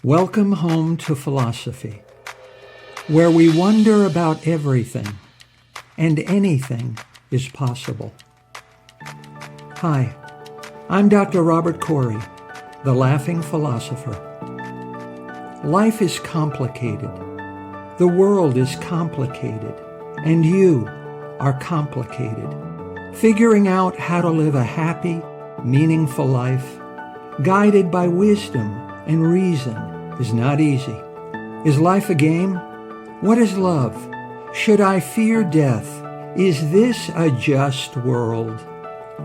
Welcome home to philosophy, where we wonder about everything and anything is possible. Hi, I'm Dr. Robert Corey, the Laughing Philosopher. Life is complicated. The world is complicated, and you are complicated. Figuring out how to live a happy, meaningful life, guided by wisdom and reason, is not easy. Is life a game? What is love? Should I fear death? Is this a just world?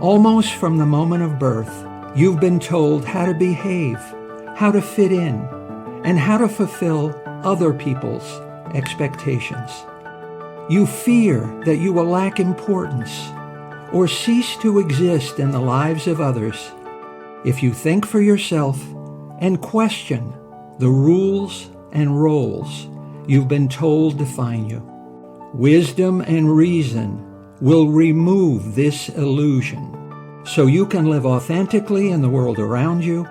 Almost from the moment of birth, you've been told how to behave, how to fit in, and how to fulfill other people's expectations. You fear that you will lack importance or cease to exist in the lives of others if you think for yourself and question the rules and roles you've been told define you. Wisdom and reason will remove this illusion so you can live authentically in the world around you,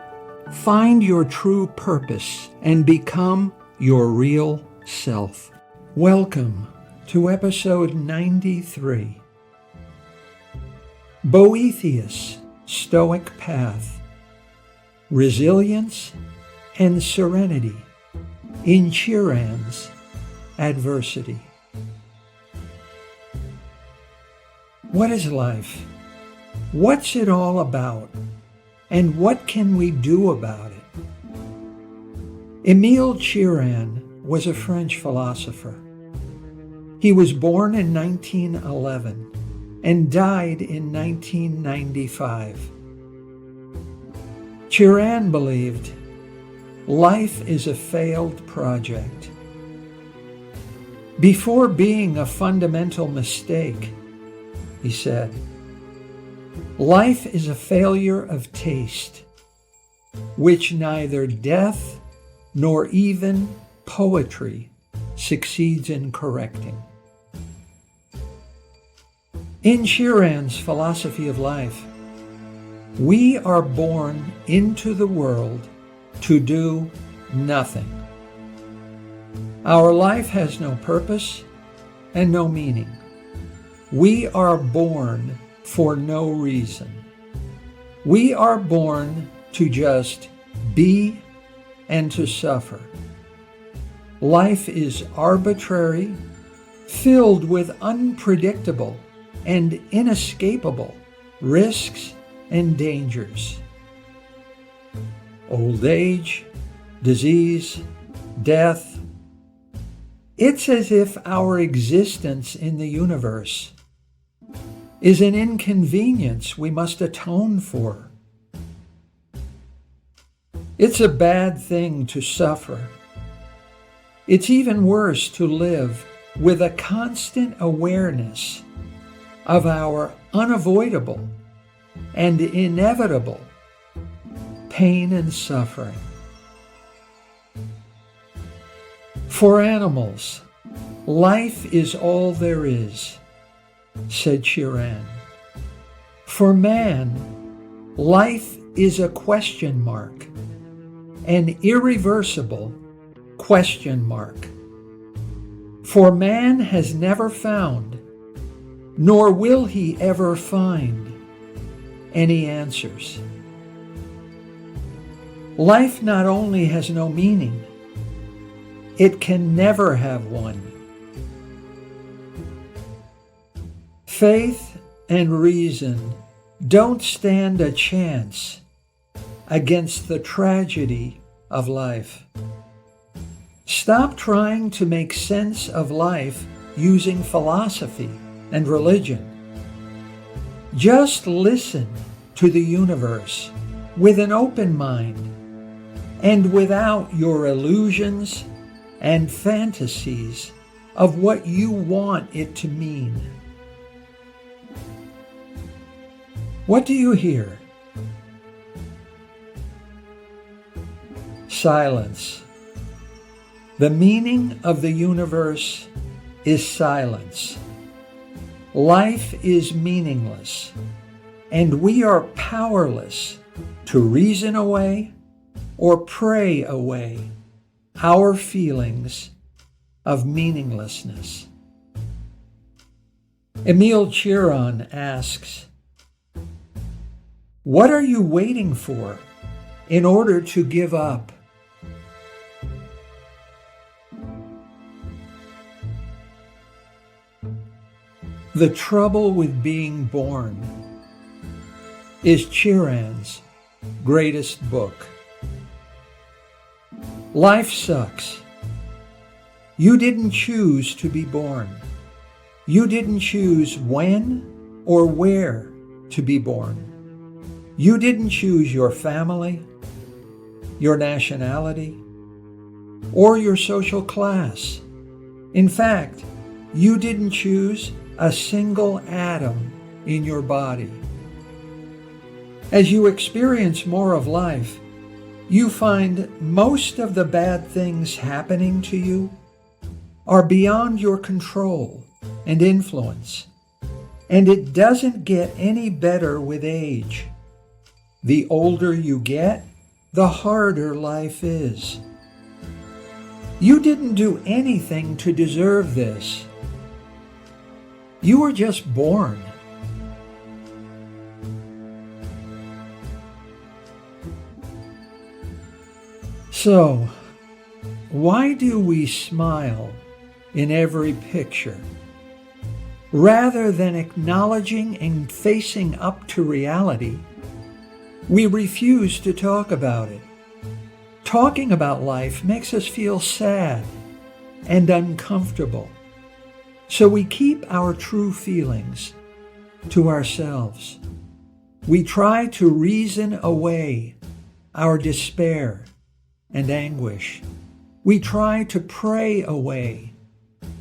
find your true purpose, and become your real self. Welcome to episode 93. Boethius' Stoic Path, Resilience and Serenity in Chiron's Adversity. What is life? What's it all about? And what can we do about it? Émile Chiron was a French philosopher. He was born in 1911 and died in 1995. Chiron believed life is a failed project. Before being a fundamental mistake, he said, life is a failure of taste, which neither death nor even poetry succeeds in correcting. In Chiron's philosophy of life, we are born into the world to do nothing. Our life has no purpose and no meaning. We are born for no reason. We are born to just be and to suffer. Life is arbitrary, filled with unpredictable and inescapable risks and dangers. Old age, disease, death. It's as if our existence in the universe is an inconvenience we must atone for. It's a bad thing to suffer. It's even worse to live with a constant awareness of our unavoidable and inevitable pain and suffering. For animals, life is all there is, said Chiron. For man, life is a question mark, an irreversible question mark. For man has never found, nor will he ever find, any answers. Life not only has no meaning, it can never have one. Faith and reason don't stand a chance against the tragedy of life. Stop trying to make sense of life using philosophy and religion. Just listen to the universe with an open mind and without your illusions and fantasies of what you want it to mean. What do you hear? Silence. The meaning of the universe is silence. Life is meaningless, and we are powerless to reason away or pray away our feelings of meaninglessness. Emil Chiron asks, "What are you waiting for in order to give up?" The Trouble with Being Born is Chiron's greatest book. Life sucks. You didn't choose to be born. You didn't choose when or where to be born. You didn't choose your family, your nationality, or your social class. In fact, you didn't choose a single atom in your body. As you experience more of life, you find most of the bad things happening to you are beyond your control and influence, and it doesn't get any better with age. The older you get, the harder life is. You didn't do anything to deserve this. You were just born. So, why do we smile in every picture? Rather than acknowledging and facing up to reality, we refuse to talk about it. Talking about life makes us feel sad and uncomfortable. So we keep our true feelings to ourselves. We try to reason away our despair and anguish. We try to pray away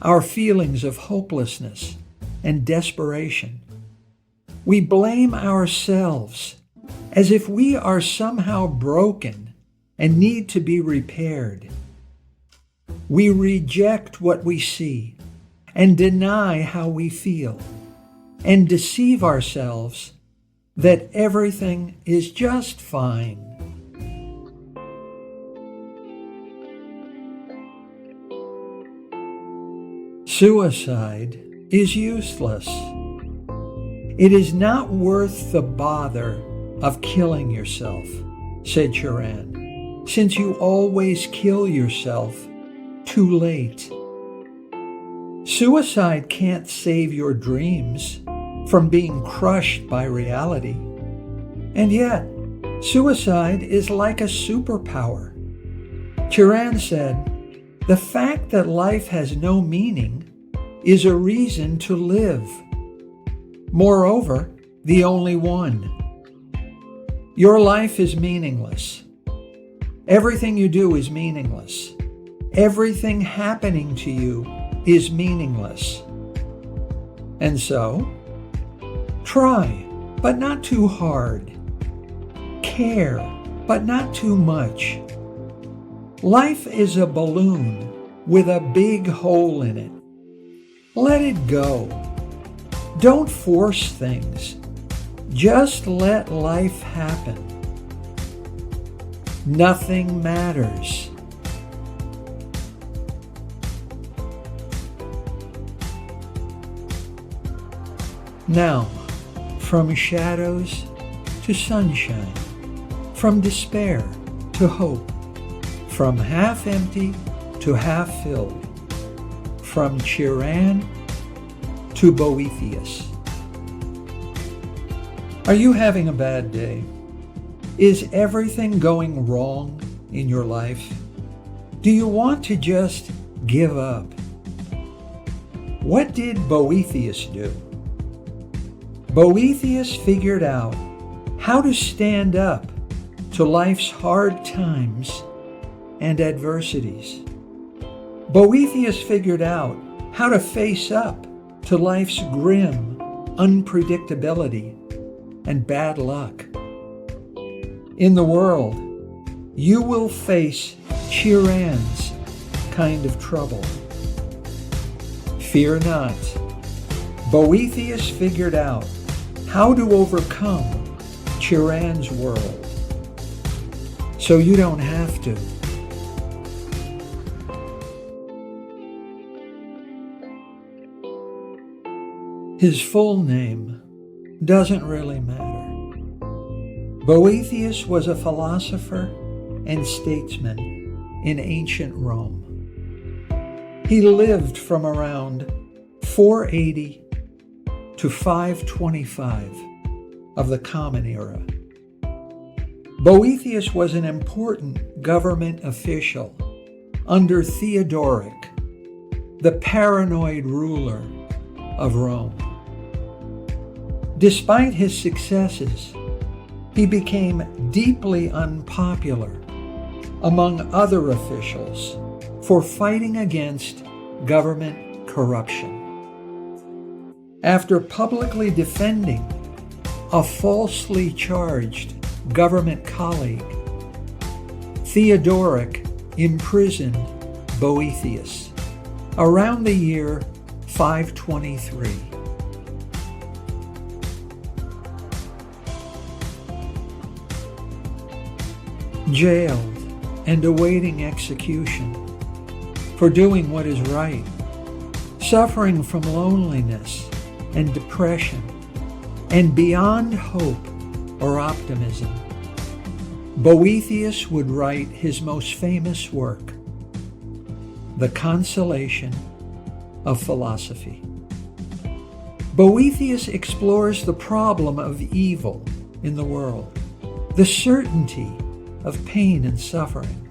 our feelings of hopelessness and desperation. We blame ourselves as if we are somehow broken and need to be repaired. We reject what we see and deny how we feel, and deceive ourselves that everything is just fine. Suicide is useless. It is not worth the bother of killing yourself, said Chiron, since you always kill yourself too late. Suicide can't save your dreams from being crushed by reality. And yet, suicide is like a superpower. Chiron said, "The fact that life has no meaning is a reason to live. Moreover, the only one. Your life is meaningless. Everything you do is meaningless. Everything happening to you is meaningless. And so, try, but not too hard. Care, but not too much. Life is a balloon with a big hole in it. Let it go. Don't force things. Just let life happen. Nothing matters." Now, from shadows to sunshine, from despair to hope, from half empty to half filled, from Chiron to Boethius. Are you having a bad day? Is everything going wrong in your life? Do you want to just give up? What did Boethius do? Boethius figured out how to stand up to life's hard times and adversities. Boethius figured out how to face up to life's grim unpredictability and bad luck. In the world, you will face Chiron's kind of trouble. Fear not. Boethius figured out how to overcome Chiron's world, so you don't have to. His full name doesn't really matter. Boethius was a philosopher and statesman in ancient Rome. He lived from around 480 to 525 of the Common Era. Boethius was an important government official under Theodoric, the paranoid ruler of Rome. Despite his successes, he became deeply unpopular among other officials for fighting against government corruption. After publicly defending a falsely charged government colleague, Theodoric imprisoned Boethius around the year 523. Jailed and awaiting execution for doing what is right, suffering from loneliness and depression, and beyond hope or optimism, Boethius would write his most famous work, The Consolation of Philosophy. Boethius explores the problem of evil in the world, the certainty of pain and suffering,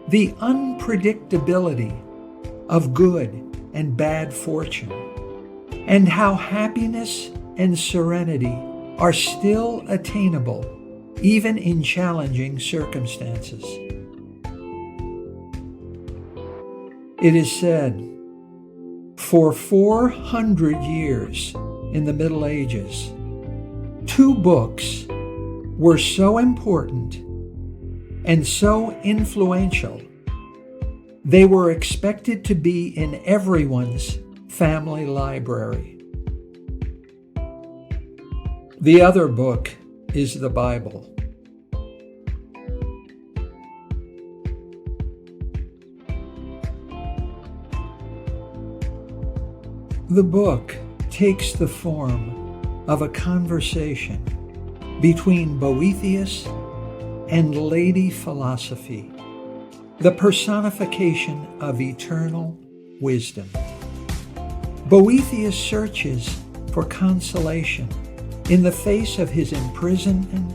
the unpredictability of good and bad fortune, and how happiness and serenity are still attainable even in challenging circumstances. It is said, for 400 years in the Middle Ages, 2 books were so important and so influential, they were expected to be in everyone's family library. The other book is the Bible. The book takes the form of a conversation between Boethius and Lady Philosophy, the personification of eternal wisdom. Boethius searches for consolation in the face of his imprisonment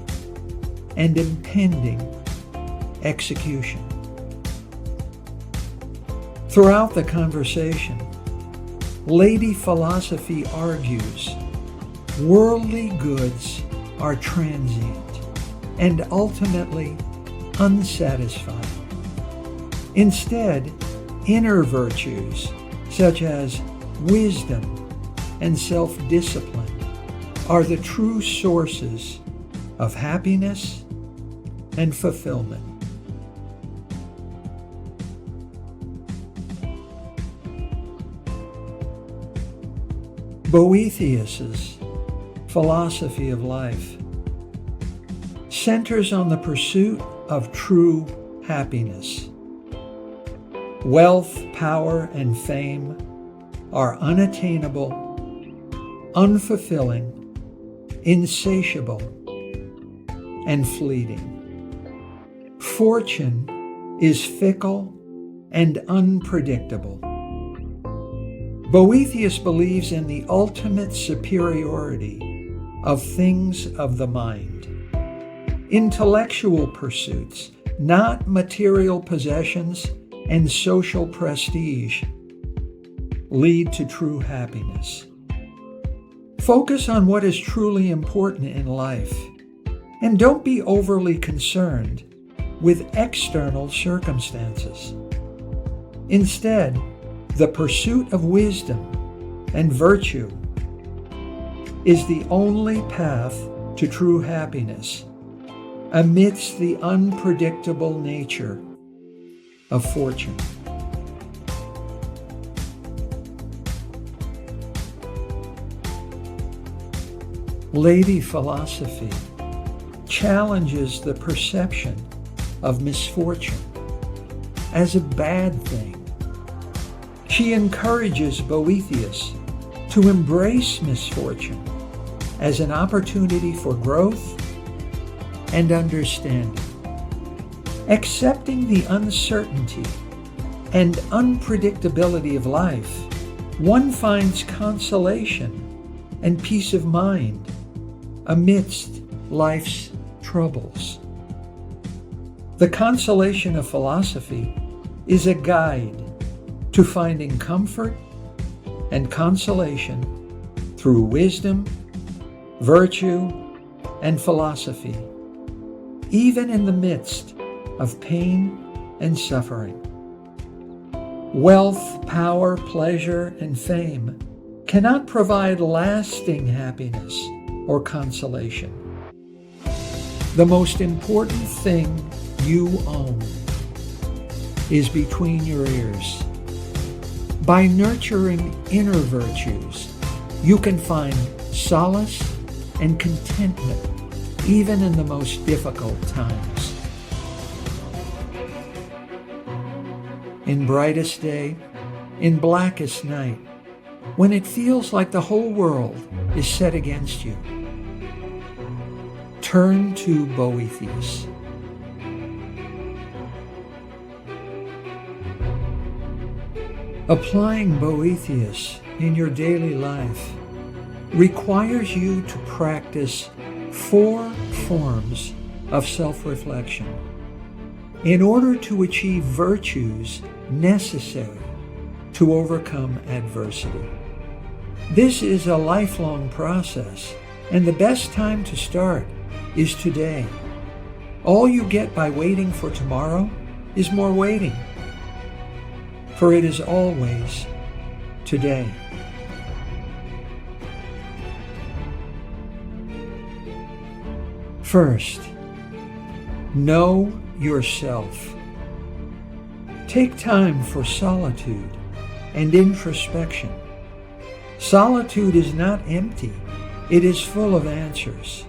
and impending execution. Throughout the conversation, Lady Philosophy argues worldly goods are transient and ultimately unsatisfying. Instead, inner virtues such as wisdom and self-discipline are the true sources of happiness and fulfillment. Boethius's philosophy of life centers on the pursuit of true happiness. Wealth, power, and fame are unattainable, unfulfilling, insatiable, and fleeting. Fortune is fickle and unpredictable. Boethius believes in the ultimate superiority of things of the mind. Intellectual pursuits, not material possessions and social prestige, lead to true happiness. Focus on what is truly important in life, and don't be overly concerned with external circumstances. Instead, the pursuit of wisdom and virtue is the only path to true happiness amidst the unpredictable nature of fortune. Lady Philosophy challenges the perception of misfortune as a bad thing. She encourages Boethius to to embrace misfortune as an opportunity for growth and understanding. Accepting the uncertainty and unpredictability of life, one finds consolation and peace of mind amidst life's troubles. The Consolation of Philosophy is a guide to finding comfort and consolation through wisdom, virtue, and philosophy, even in the midst of pain and suffering. Wealth, power, pleasure, and fame cannot provide lasting happiness or consolation. The most important thing you own is between your ears. By nurturing inner virtues, you can find solace and contentment even in the most difficult times. In brightest day, in blackest night, when it feels like the whole world is set against you, turn to Boethius. Applying Boethius in your daily life requires you to practice 4 forms of self-reflection in order to achieve virtues necessary to overcome adversity. This is a lifelong process, and the best time to start is today. All you get by waiting for tomorrow is more waiting, for it is always today. First, know yourself. Take time for solitude and introspection. Solitude is not empty, it is full of answers.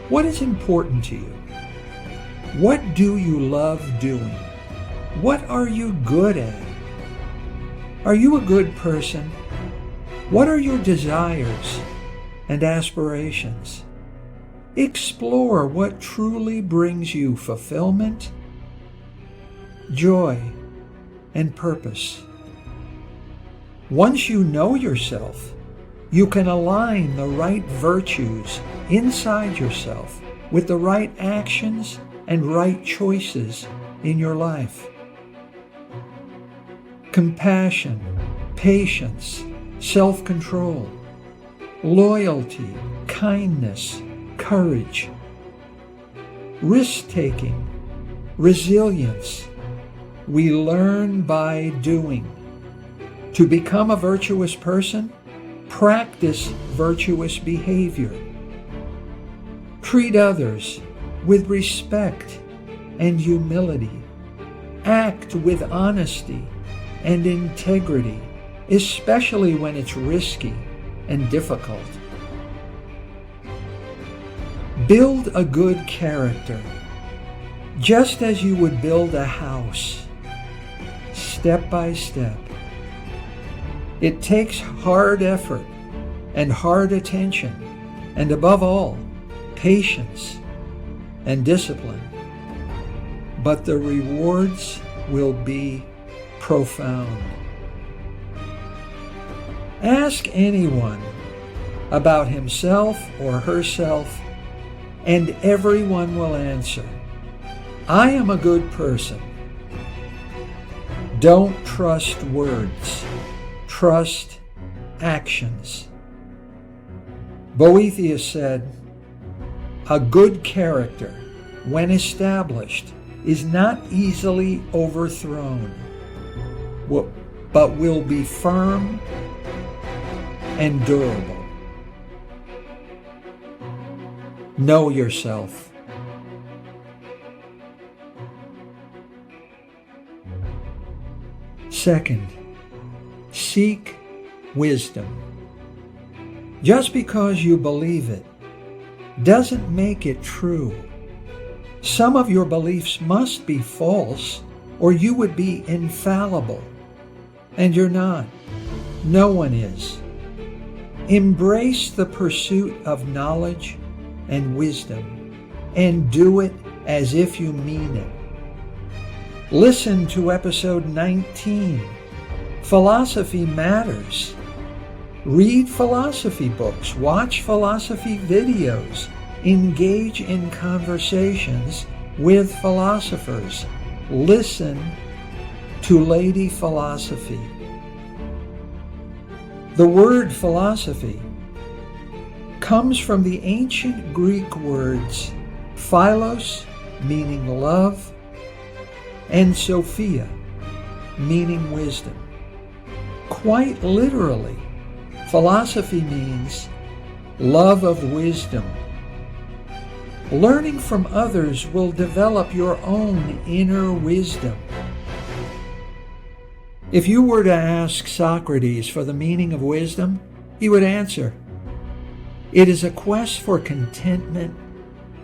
What is important to you? What do you love doing? What are you good at? Are you a good person? What are your desires and aspirations? Explore what truly brings you fulfillment, joy, and purpose. Once you know yourself, you can align the right virtues inside yourself with the right actions and right choices in your life. Compassion, patience, self-control, loyalty, kindness, courage, risk-taking, resilience. We learn by doing. To become a virtuous person, practice virtuous behavior. Treat others with respect and humility. Act with honesty and integrity, especially when it's risky and difficult. Build a good character, just as you would build a house, step by step. It takes hard effort and hard attention, and above all, patience and discipline. But the rewards will be profound. Ask anyone about himself or herself, and everyone will answer, I am a good person. Don't trust words. Trust actions. Boethius said, a good character, when established, is not easily overthrown, but will be firm and durable. Know yourself. Second, seek wisdom. Just because you believe it doesn't make it true. Some of your beliefs must be false, or you would be infallible. And you're not. No one is. Embrace the pursuit of knowledge and wisdom, and do it as if you mean it. Listen to episode 19, Philosophy Matters. Read philosophy books, watch philosophy videos, engage in conversations with philosophers. Listen to Lady Philosophy. The word philosophy comes from the ancient Greek words philos, meaning love, and Sophia, meaning wisdom. Quite literally, philosophy means love of wisdom. Learning from others will develop your own inner wisdom. If you were to ask Socrates for the meaning of wisdom, he would answer, "It is a quest for contentment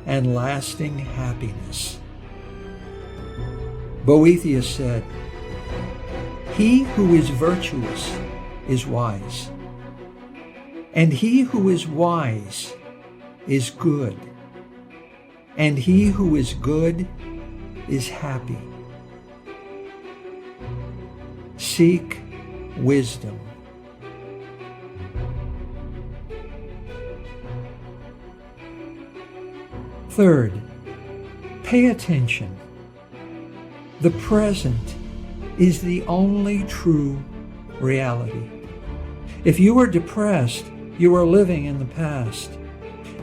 and lasting happiness." Boethius said, "He who is virtuous is wise, and he who is wise is good, and he who is good is happy." Seek wisdom. Third, pay attention. The present is the only true reality. If you are depressed, you are living in the past.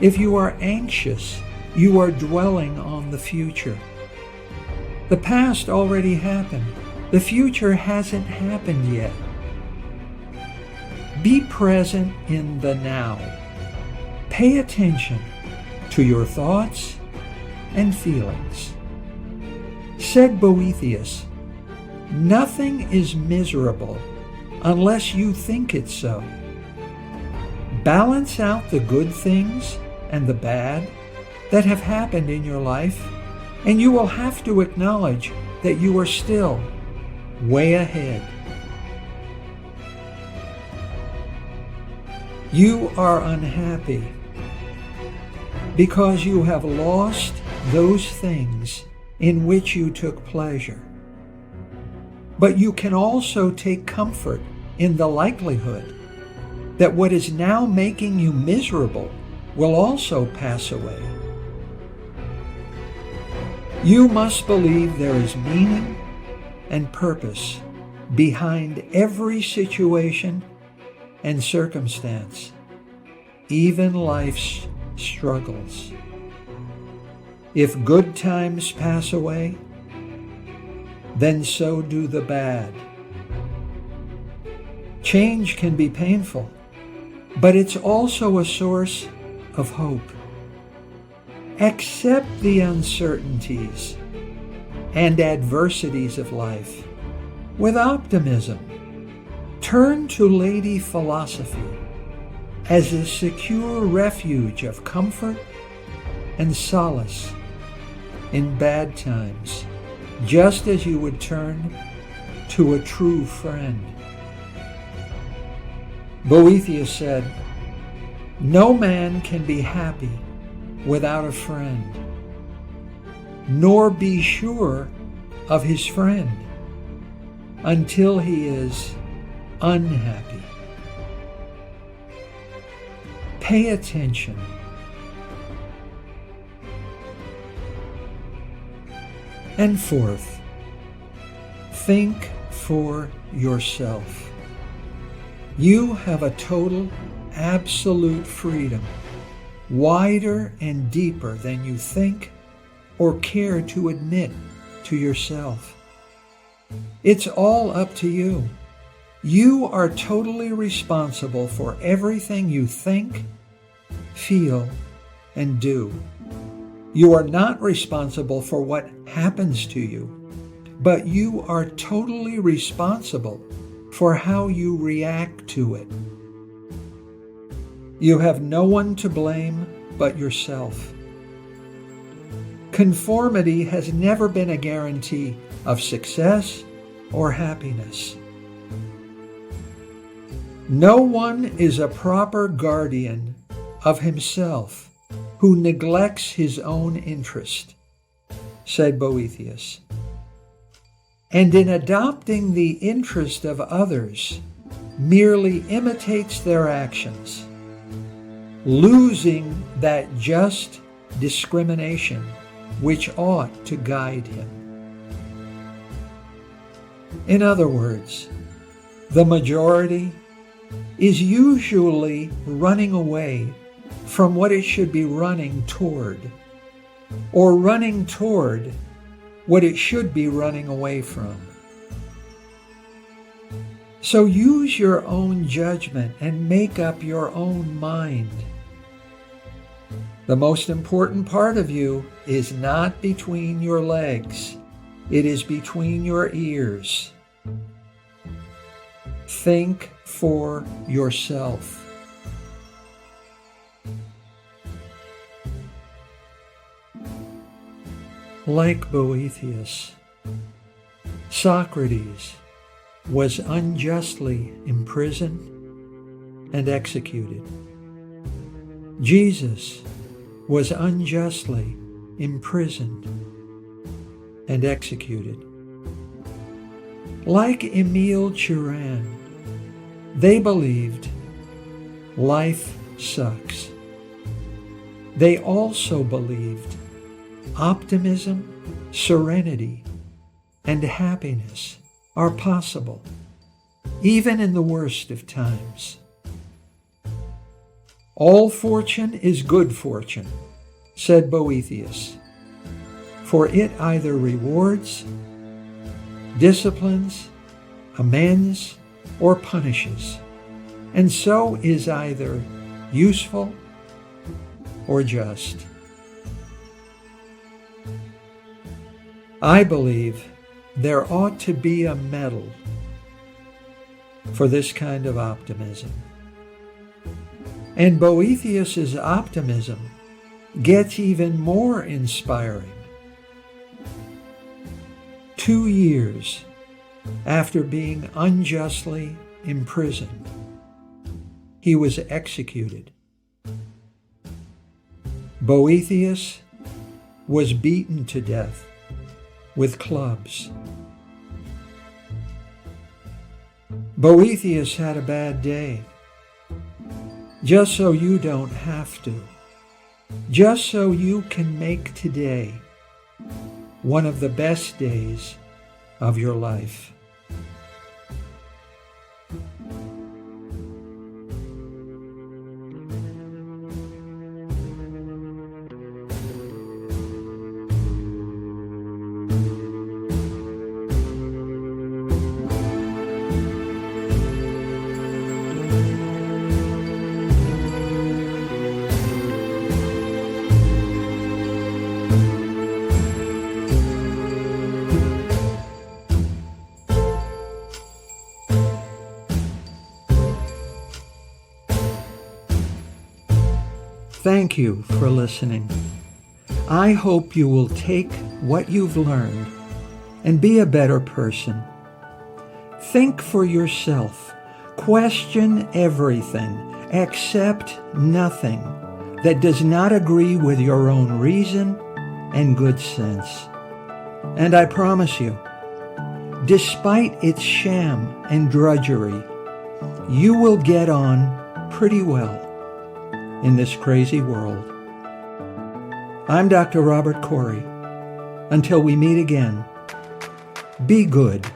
If you are anxious, you are dwelling on the future. The past already happened. The future hasn't happened yet. Be present in the now. Pay attention to your thoughts and feelings. Said Boethius, "Nothing is miserable unless you think it so." Balance out the good things and the bad that have happened in your life, and you will have to acknowledge that you are still way ahead. You are unhappy because you have lost those things in which you took pleasure. But you can also take comfort in the likelihood that what is now making you miserable will also pass away. You must believe there is meaning and purpose behind every situation and circumstance, even life's struggles. If good times pass away, then so do the bad. Change can be painful, but it's also a source of hope. Accept the uncertainties and adversities of life with optimism. Turn to Lady Philosophy as a secure refuge of comfort and solace in bad times, just as you would turn to a true friend. Boethius said, "No man can be happy without a friend, nor be sure of his friend until he is unhappy." Pay attention. And fourth, think for yourself. You have a total, absolute freedom, wider and deeper than you think or care to admit to yourself. It's all up to you. You are totally responsible for everything you think, feel, and do. You are not responsible for what happens to you, but you are totally responsible for how you react to it. You have no one to blame but yourself. Conformity has never been a guarantee of success or happiness. No one is a proper guardian of himself who neglects his own interest, said Boethius. And in adopting the interest of others, merely imitates their actions, losing that just discrimination which ought to guide him. In other words, the majority is usually running away from what it should be running toward, or running toward what it should be running away from. So use your own judgment and make up your own mind. The most important part of you is not between your legs. It is between your ears. Think for yourself. Like Boethius, Socrates was unjustly imprisoned and executed. Jesus was unjustly imprisoned and executed. Like Emile Cioran, they believed life sucks. They also believed optimism, serenity, and happiness are possible, even in the worst of times. All fortune is good fortune, said Boethius, for it either rewards, disciplines, amends, or punishes, and so is either useful or just. I believe there ought to be a medal for this kind of optimism. And Boethius's optimism gets even more inspiring. 2 years after being unjustly imprisoned, he was executed. Boethius was beaten to death with clubs. Boethius had a bad day. Just so you don't have to. Just so you can make today one of the best days of your life. Thank you for listening. I hope you will take what you've learned and be a better person. Think for yourself. Question everything. Accept nothing that does not agree with your own reason and good sense. And I promise you, despite its sham and drudgery, you will get on pretty well in this crazy world. I'm Dr. Robert Corey. Until we meet again, be good.